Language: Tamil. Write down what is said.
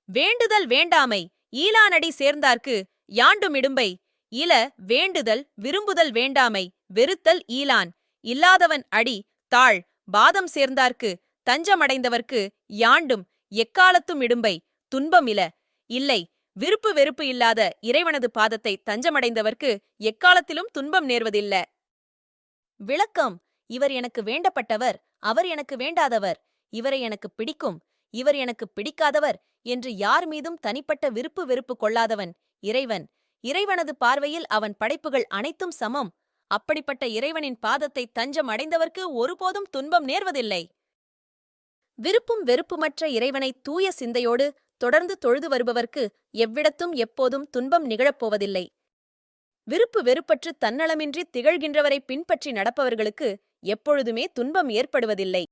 வேண்டுதல் வேண்டாமை ஈலானடி சேர்ந்தார்க்கு யாண்டும் இடும்பை இல வேண்டுதல் விரும்புதல் வேண்டாமை வெறுத்தல் ஈலான் இல்லாதவன் அடி தாழ் பாதம் சேர்ந்தார்க்கு தஞ்சமடைந்தவர்க்கு யாண்டும் எக்காலத்தும் இடும்பை துன்பம் இல இல்லை விருப்பு வெறுப்பு இல்லாத இறைவனது பாதத்தை தஞ்சமடைந்தவர்க்கு எக்காலத்திலும் துன்பம் நேர்வதில்ல. விளக்கம்: இவர் எனக்கு வேண்டப்பட்டவர், அவர் எனக்கு வேண்டாதவர், இவரை எனக்கு பிடிக்கும், இவர் எனக்கு பிடிக்காதவர் என்று யார் மீதும் தனிப்பட்ட விருப்பு வெறுப்பு கொள்ளாதவன் இறைவன். இறைவனது பார்வையில் அவன் படைப்புகள் அனைத்தும் சமம். அப்படிப்பட்ட இறைவனின் பாதத்தை தஞ்சம் அடைந்தவர்க்கு ஒருபோதும் துன்பம் நேர்வதில்லை. விருப்பும் வெறுப்புமற்ற இறைவனை தூய சிந்தையோடு தொடர்ந்து தொழுது வருபவர்க்கு எவ்விடத்தும் எப்போதும் துன்பம் நிகழப்போவதில்லை. விருப்பு வெறுப்பற்று தன்னலமின்றி திகழ்கின்றவரை பின்பற்றி நடப்பவர்களுக்கு எப்பொழுதுமே துன்பம் ஏற்படுவதில்லை.